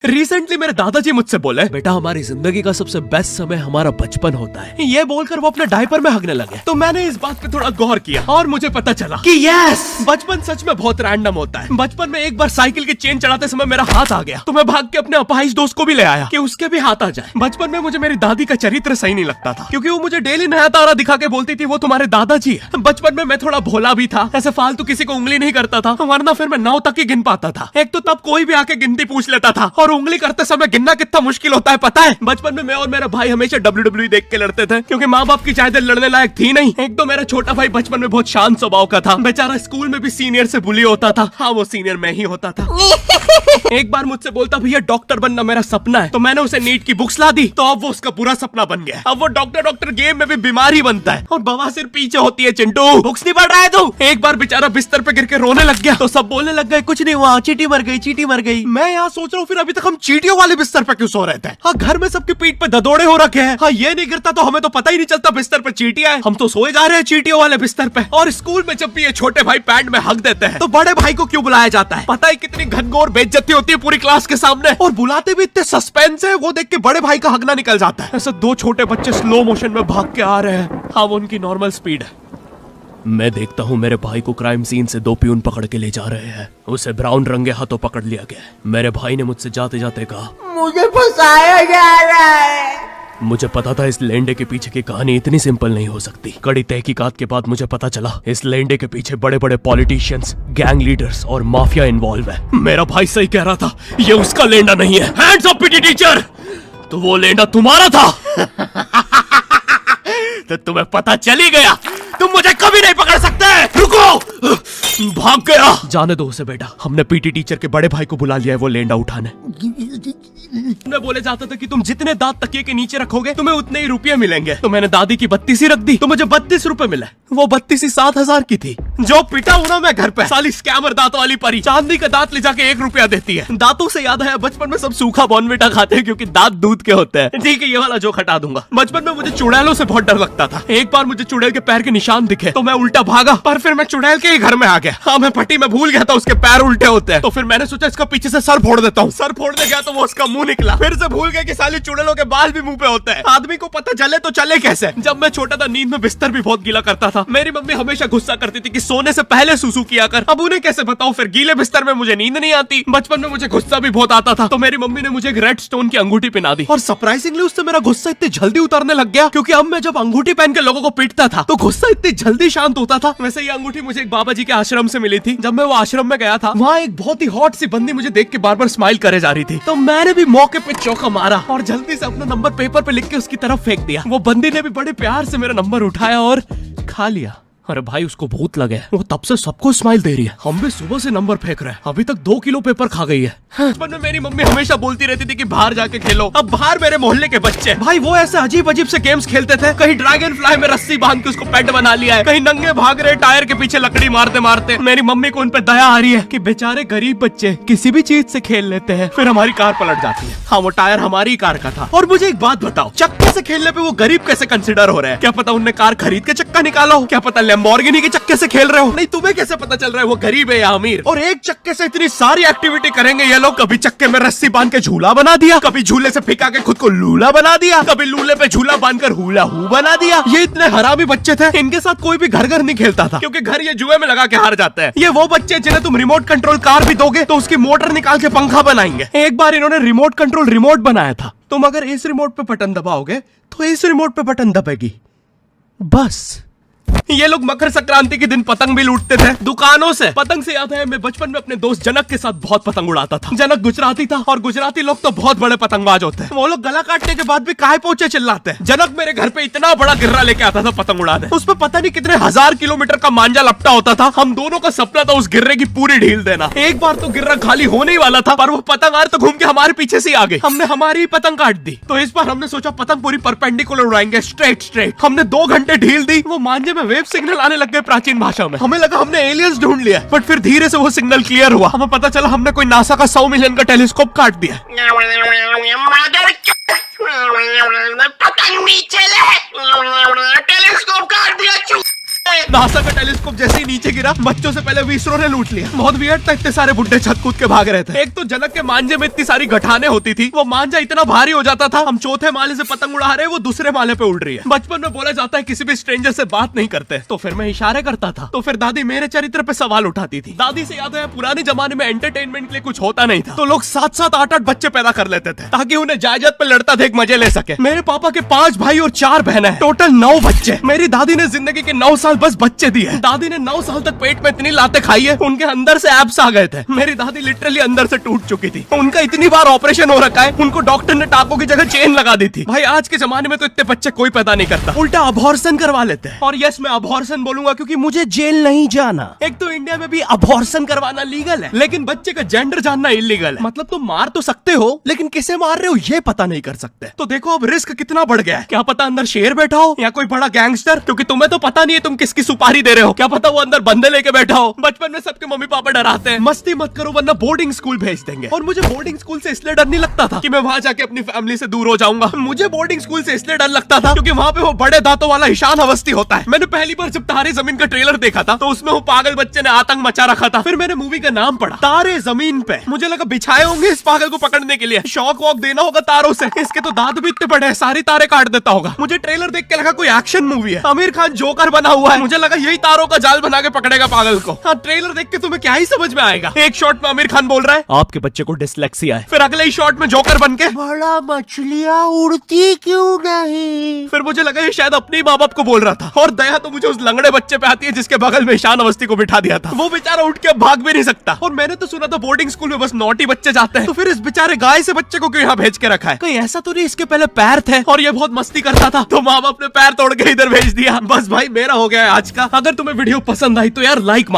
Recently मेरे दादाजी मुझसे बोले, बेटा हमारी जिंदगी का सबसे बेस्ट समय हमारा बचपन होता है। ये बोलकर वो अपने डायपर में हगने लगे। तो मैंने इस बात पे थोड़ा गौर किया और मुझे पता चला कि यस, बचपन सच में बहुत रैंडम होता है। बचपन में एक बार साइकिल की चेन चढ़ाते समय मेरा हाथ आ गया, तो मैं भाग के अपने अपाहिज दोस्त को भी ले आया कि उसके भी हाथ आ जाए। बचपन में मुझे मेरी दादी का चरित्र सही नहीं लगता था, क्योंकि वो मुझे डेली नया तारा दिखा के बोलती थी वो तुम्हारे दादाजी है। बचपन में मैं थोड़ा भोला भी था, ऐसे फालतू किसी को उंगली नहीं करता था, वरना फिर मैं 9 तक ही गिन पाता था। एक तो तब कोई भी आके गिनती पूछ लेता था, और उंगली करते समय गिनना कितना मुश्किल होता है पता है। बचपन में मैं और मेरा भाई हमेशा WWE देख के लड़ते थे, क्योंकि माँ बाप की चाहते लड़ने लायक थी नहीं। एक तो मेरा छोटा भाई बचपन में बहुत शांत स्वभाव का था, बेचारा स्कूल में भी सीनियर से बुली होता था। हाँ, वो सीनियर मैं ही होता था। एक बार मुझसे बोलता, भैया डॉक्टर बनना मेरा सपना है। तो मैंने उसे नीट की बुक्स ला दी, तो अब वो उसका पूरा सपना बन गया। अब वो डॉक्टर गेम में भी बीमार ही बनता है, और बवासीर पीछे होती है। चिंटू, बुक्स नहीं पढ़ रहा है तू? एक बार बेचारा बिस्तर पे गिर के रोने लग गया, तो सब बोलने लग गए कुछ नहीं हुआ, चींटी मर गई, चींटी मर गई। मैं यहाँ सोच रहा हूँ फिर अभी तक हम चींटियों वाले बिस्तर पे क्यों सो रहे थे? हाँ, घर में सबकी पीठ पे ददोड़े हो रखे हैं। हाँ, ये नहीं गिरता तो हमें तो पता ही नहीं चलता बिस्तर पे चींटियां हैं। हम तो सोए जा रहे हैं चींटियों वाले बिस्तर पे। और स्कूल में जब भी ये छोटे भाई पैंट में हक देते हैं, तो बड़े भाई को क्यों बुलाया जाता है? पता है कितनी घनघोर बेइज्जती होती है पूरी क्लास के सामने, और बुलाते भी इतने सस्पेंस है, वो देख के बड़े भाई का हगना निकल जाता है। ऐसे 2 छोटे बच्चे स्लो मोशन में भाग के आ रहे हैं। हाँ, वो उनकी नॉर्मल स्पीड है। मैं देखता हूँ मेरे भाई को क्राइम सीन से 2 पियून पकड़ के ले जा रहे हैं। उसे ब्राउन रंगे हाथों पकड़ लिया गया। मेरे भाई ने मुझसे जाते जाते कहा, मुझे फंसाया जा रहा है। मुझे पता था इस लेंडे के पीछे की कहानी इतनी सिंपल नहीं हो सकती। कड़ी तहकीकात के बाद मुझे पता चला इस लेंडे के पीछे बड़े बड़े पॉलिटिशियंस, गैंग लीडर्स और माफिया इन्वॉल्व है। मेरा भाई सही कह रहा था, ये उसका लेंडा नहीं है। Hands up PT teacher! तो वो लेंडा तुम्हारा था। तो तुम्हें पता चल ही गया, तुम मुझे कभी नहीं पकड़ सकते। रुको, भाग गया। जाने दो उसे बेटा, हमने पीटी टीचर के बड़े भाई को बुला लिया है वो लेंडा उठाने। मैं बोले जाता था कि तुम जितने दांत तकिए के नीचे रखोगे तुम्हें उतने ही रुपये मिलेंगे। तो मैंने दादी की 32 रख दी, तो मुझे 32 रुपए मिले। वो 32 7,000 की थी। जो पिटा हूं ना मैं घर पे, साली स्कैमर दांत वाली परी चांदी का दांत ले जाके 1 रुपया देती है। दांतों से याद आया, बचपन में सब सूखा बॉर्नविटा खाते हैं क्योंकि दांत दूध के होते हैं। ठीक है, ये वाला जोक हटा दूंगा। बचपन में मुझे चुड़ैलों से बहुत डर लगता था। एक बार मुझे चुड़ैल के पैर के निशान दिखे, तो मैं उल्टा भागा, पर फिर मैं चुड़ैल के ही घर में आ गया। हाँ, मैं पट्टी में भूल गया था उसके पैर उल्टे होते हैं। तो फिर मैंने सोचा इसका पीछे से सर फोड़ देता हूँ। सर फोड़ने गया तो वो उसका मुंह निकला। फिर से भूल गया कि साली चुड़ैलों के बाल भी मुंह पे होते हैं। आदमी को पता चले तो चले कैसे? जब मैं छोटा था, नींद में बिस्तर भी बहुत गीला करता था। मेरी मम्मी हमेशा गुस्सा करती थी कि सोने से पहले सुसु किया कर। अब उन्हें कैसे बताऊं, फिर गीले बिस्तर में मुझे नींद नहीं आती। बचपन में मुझे गुस्सा भी बहुत आता था, तो मेरी मम्मी ने मुझे एक रेड स्टोन की अंगूठी पहना दी, और सरप्राइजिंगली उससे मेरा गुस्सा इतनी जल्दी उतरने लग गया, क्योंकि अब मैं जब अंगूठी पहन के लोगों को पीटता था तो गुस्सा इतनी जल्दी शांत होता था। वैसे ये अंगूठी मुझे एक बाबा जी के आश्रम से मिली थी। जब मैं वो आश्रम में गया था, वहाँ एक बहुत ही हॉट सी बंदी मुझे देख के बार बार स्माइल करे जा रही थी, तो मैंने भी मौके पे चौका मारा और जल्दी से अपना नंबर पेपर पे लिख के उसकी तरफ फेंक दिया। वो बंदी ने भी बड़े प्यार से मेरा नंबर उठाया और खा लिया। अरे भाई, उसको भूत लगे, वो तब से सबको स्माइल दे रही है। हम भी सुबह से नंबर फेंक रहे हैं, अभी तक 2 किलो पेपर खा गई है। बचपन में मेरी मम्मी हमेशा बोलती रहती थी कि बाहर जाके खेलो। अब बाहर मेरे मोहल्ले के बच्चे भाई वो ऐसे अजीब अजीब से गेम्स खेलते थे। कहीं ड्रैगन फ्लाई में रस्सी बांध के उसको पेट बना लिया है, कहीं नंगे भाग रहे टायर के पीछे लकड़ी मारते मारते। मेरी मम्मी को उन पे दया आ रही है कि बेचारे गरीब बच्चे किसी भी चीज से खेल लेते हैं, फिर हमारी कार पलट जाती है। हाँ, वो टायर हमारी कार का था। और मुझे एक बात बताओ, चक्के से खेलने पे वो गरीब कैसे कंसिडर हो रहे हैं? क्या पता उनने कार खरीद के चक्का निकाला हो, क्या पता लैम्बोर्गिनी के चक्के से खेल रहे हो। नहीं, तुम्हें कैसे पता चल रहा है वो गरीब है या अमीर? और एक चक्के से इतनी सारी एक्टिविटी करेंगे ये लोग। कभी चक्के में रस्सी बांध के झूला बना दिया, कभी झूले से फिका के खुद को लूला बना दिया, कभी लूले पे झूला बांधकर हुला हू बना दिया। ये इतने हरामी बच्चे थे, इनके साथ कोई भी घर घर नहीं खेलता था, क्योंकि घर ये जुए में लगा के हार जाते हैं। ये वो बच्चे जिन्हें तुम रिमोट कंट्रोल कार भी दोगे तो उसकी मोटर निकाल के पंखा बनाएंगे। एक बार इन्होंने रिमोट कंट्रोल रिमोट बनाया था। तुम अगर इस रिमोट पे बटन दबाओगे तो इस रिमोट पे बटन दबेगी, बस। ये लोग मकर संक्रांति के दिन पतंग भी लूटते थे दुकानों से। पतंग से याद है, मैं बचपन में अपने दोस्त जनक के साथ बहुत पतंग उड़ाता था। जनक गुजराती था, और गुजराती लोग तो बहुत बड़े पतंगबाज होते हैं। वो लोग गला काटने के बाद भी काहे पोचे चिल्लाते हैं। जनक मेरे घर पे इतना बड़ा गिर्रा लेके आता था पतंग उड़ाने। उस पे पता नहीं कितने 1000 किलोमीटर का मांझा लपटा होता था। हम दोनों का सपना था उस गिर्रे की पूरी ढील देना। एक बार तो गिर्रा खाली होने ही वाला था, पर वो पतंग आर तो घूम के हमारे पीछे से आ गई। हमने हमारी ही पतंग काट दी। तो इस बार हमने सोचा पतंग पूरी परपेंडिकुलर उड़ाएंगे, स्ट्रेट। हमने 2 घंटे ढील दी, वो मांझे में वेव सिग्नल आने लग गए प्राचीन भाषा में। हमें लगा हमने एलियंस ढूंढ लिया, बट फिर धीरे से वो सिग्नल क्लियर हुआ। हमें पता चला हमने कोई नासा का 100 मिलियन का टेलीस्कोप काट दिया। पतंग नीचे ले, टेलीस्कोप काट दिया। नासा का टेलीस्कोप जैसे ही नीचे गिरा, बच्चों से पहले विसरो ने लूट लिया। बहुत वियर्ड था, इतने सारे बुड्ढे छत कूद के भाग रहे थे। एक तो जनक के मांझे में इतनी सारी गठाने होती थी, वो मांझा इतना भारी हो जाता था, हम चौथे माले से पतंग उड़ा रहे हैं, वो दूसरे माले पे उड़ रही है। बचपन में बोला जाता है किसी भी स्ट्रेंजर से बात नहीं करते, तो फिर मैं इशारे करता था, तो फिर दादी मेरे चरित्र पे सवाल उठाती थी। दादी से याद है पुराने जमाने में एंटरटेनमेंट के लिए कुछ होता नहीं था, तो लोग 7-7, 8-8 बच्चे पैदा कर लेते थे ताकि उन्हें जायदाद पे लड़ता देख मजे ले सके। मेरे पापा के 5 भाई और 4 बहनें हैं, टोटल 9 बच्चे। मेरी दादी ने जिंदगी के 9 साल बस बच्चे दिए। दादी ने 9 साल तक पेट में इतनी लातें खाई है, उनके अंदर से एब्स आ गए थे। मेरी दादी लिटरली अंदर से टूट चुकी थी, उनका इतनी बार ऑपरेशन हो रखा है, उनको डॉक्टर ने टाकों की जगह चेन लगा दी थी। भाई आज के जमाने में तो इतने बच्चे कोई पैदा नहीं करता, उल्टा अबॉर्शन करवा लेते हैं। और यस, मैं अबॉर्शन बोलूंगा क्योंकि मुझे जेल नहीं जाना। एक तो इंडिया में भी अबॉर्शन करवाना लीगल है, लेकिन बच्चे का जेंडर जानना इलीगल है। मतलब तुम मार तो सकते हो, लेकिन किसे मार रहे हो ये पता नहीं कर सकते। तो देखो अब रिस्क कितना बढ़ गया है। क्या पता अंदर शेर बैठा हो या कोई बड़ा गैंगस्टर, क्योंकि तुम्हें तो पता नहीं है तुम किसकी सुपारी दे रहे हो। क्या पता वो अंदर बंदे लेके बैठा हो। बचपन में सबके मम्मी पापा डराते हैं, मस्ती मत करो वरना बोर्डिंग स्कूल भेज देंगे। और मुझे बोर्डिंग स्कूल से इसलिए डर नहीं लगता था कि मैं वहां जाके अपनी फैमिली से दूर हो जाऊंगा। मुझे बोर्डिंग स्कूल से इसलिए डर लगता था क्योंकि वहां पे वो बड़े दांतों वाला ईशान अवस्थी होता है। मैंने पहली बार जब तारे जमीन का ट्रेलर देखा था, तो उसमें वो पागल बच्चे ने आतंक मचा रखा था। फिर मैंने मूवी का नाम पढ़ा, तारे जमीन पे। मुझे लगा बिछाए होंगे इस पागल को पकड़ने के लिए, शॉक वॉक देना होगा तारों से। इसके तो दांत भी इतने बड़े हैं, सारी तारे काट देता होगा। मुझे ट्रेलर देख के लगा कोई एक्शन मूवी है, आमिर खान जोकर बना हुआ है। मुझे लगा यही तारों का जाल बना के पकड़ेगा पागल को। हाँ, ट्रेलर देख के तुम्हें क्या ही समझ में आएगा। एक शॉट में आमिर खान बोल रहा है आपके बच्चे को डिसलेक्सिया है, फिर अगले ही शॉट में जोकर बन के बड़ा मछलियां उड़ती क्यों नहीं। फिर मुझे लगा ये शायद अपने माँ बाप को बोल रहा था। और दया तो मुझे उस लंगड़े बच्चे पे आती है जिसके बगल में ईशान अवस्थी को बिठा दिया था। वो बेचारा उठ के भाग भी नहीं सकता। और मैंने तो सुना था बोर्डिंग स्कूल में बस नॉटी बच्चे जाते हैं, तो फिर इस बेचारे गाय से बच्चे को क्यों यहाँ भेज के रखा है। कहीं ऐसा तो नहीं इसके पहले पैर थे और ये बहुत मस्ती करता था, तो माँ बाप ने पैर तोड़ के इधर भेज दिया। बस भाई मेरा हो गया है आज का। अगर तुम्हें वीडियो पसंद आई तो यार लाइक